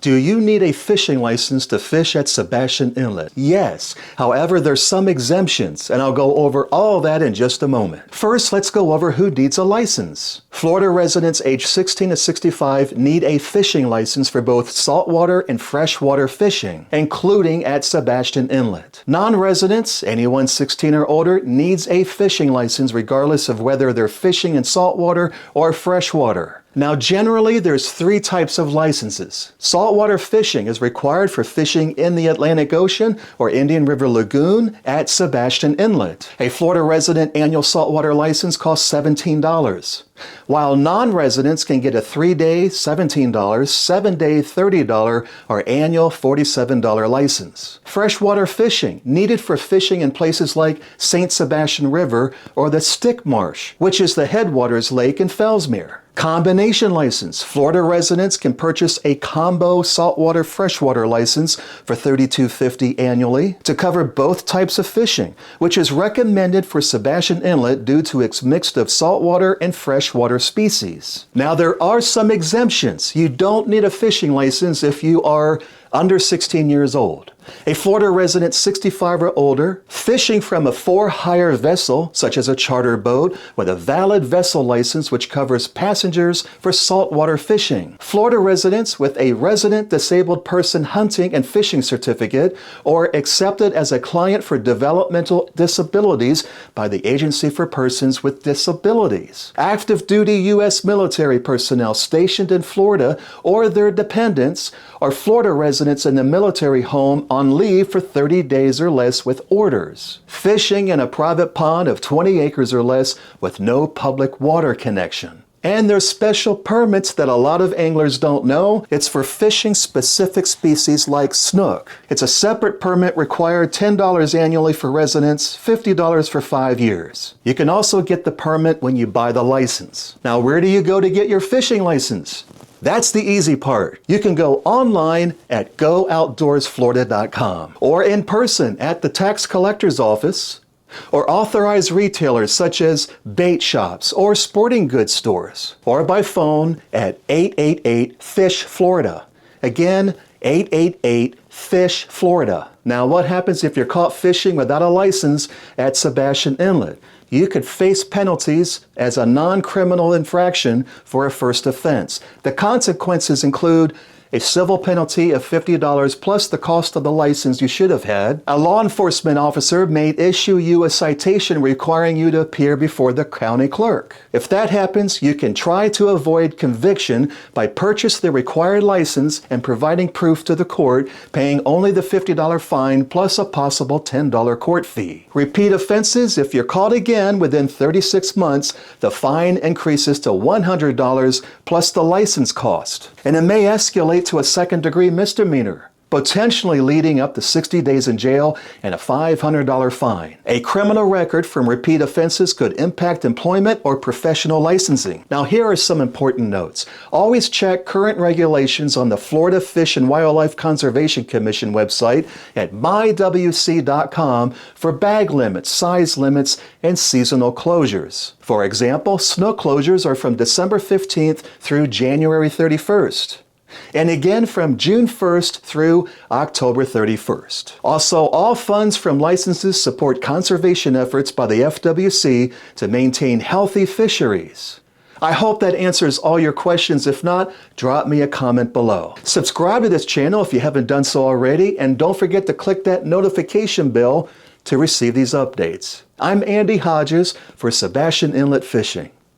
Do you need a fishing license to fish at Sebastian Inlet? Yes. However, there's some exemptions, and I'll go over all that in just a moment. First, let's go over who needs a license. Florida residents aged 16 to 65 need a fishing license for both saltwater and freshwater fishing, including at Sebastian Inlet. Non-residents, anyone 16 or older, needs a fishing license regardless of whether they're fishing in saltwater or freshwater. Now, generally, there's three types of licenses. Saltwater fishing is required for fishing in the Atlantic Ocean or Indian River Lagoon at Sebastian Inlet. A Florida resident annual saltwater license costs $17, while non-residents can get a 3-day $17, 7-day $30, or annual $47 license. Freshwater fishing, needed for fishing in places like St. Sebastian River or the Stick Marsh, which is the headwaters lake in Fellsmere. Combination license. Florida residents can purchase a combo saltwater freshwater license for $32.50 annually to cover both types of fishing, which is recommended for Sebastian Inlet due to its mix of saltwater and freshwater species. Now, there are some exemptions. You don't need a fishing license if you are under 16 years old. A Florida resident 65 or older, fishing from a for-hire vessel, such as a charter boat, with a valid vessel license which covers passengers for saltwater fishing. Florida residents with a resident disabled person hunting and fishing certificate, or accepted as a client for developmental disabilities by the Agency for Persons with Disabilities. Active duty U.S. military personnel stationed in Florida or their dependents, or Florida residents in the military home on leave for 30 days or less with orders. Fishing in a private pond of 20 acres or less with no public water connection. And there's special permits that a lot of anglers don't know. It's for fishing specific species like snook. It's a separate permit required, $10 annually for residents, $50 for 5 years. You can also get the permit when you buy the license. Now, where do you go to get your fishing license? That's the easy part. You can go online at gooutdoorsflorida.com or in person at the tax collector's office or authorized retailers such as bait shops or sporting goods stores, or by phone at 888-FISH-FLORIDA. Again, 888-FISH-FLORIDA. Now, what happens if you're caught fishing without a license at Sebastian Inlet? You could face penalties as a non-criminal infraction for a first offense. The consequences include a civil penalty of $50 plus the cost of the license you should have had. A law enforcement officer may issue you a citation requiring you to appear before the county clerk. If that happens, you can try to avoid conviction by purchasing the required license and providing proof to the court, paying only the $50 fine plus a possible $10 court fee. Repeat offenses, if you're caught again within 36 months, the fine increases to $100 plus the license cost. And it may escalate to a second-degree misdemeanor, potentially leading up to 60 days in jail and a $500 fine. A criminal record from repeat offenses could impact employment or professional licensing. Now, here are some important notes. Always check current regulations on the Florida Fish and Wildlife Conservation Commission website at mywc.com for bag limits, size limits, and seasonal closures. For example, snook closures are from December 15th through January 31st. And again from June 1st through October 31st. Also, all funds from licenses support conservation efforts by the FWC to maintain healthy fisheries. I hope that answers all your questions. If not, drop me a comment below. Subscribe to this channel if you haven't done so already, and don't forget to click that notification bell to receive these updates. I'm Andy Hodges for Sebastian Inlet Fishing.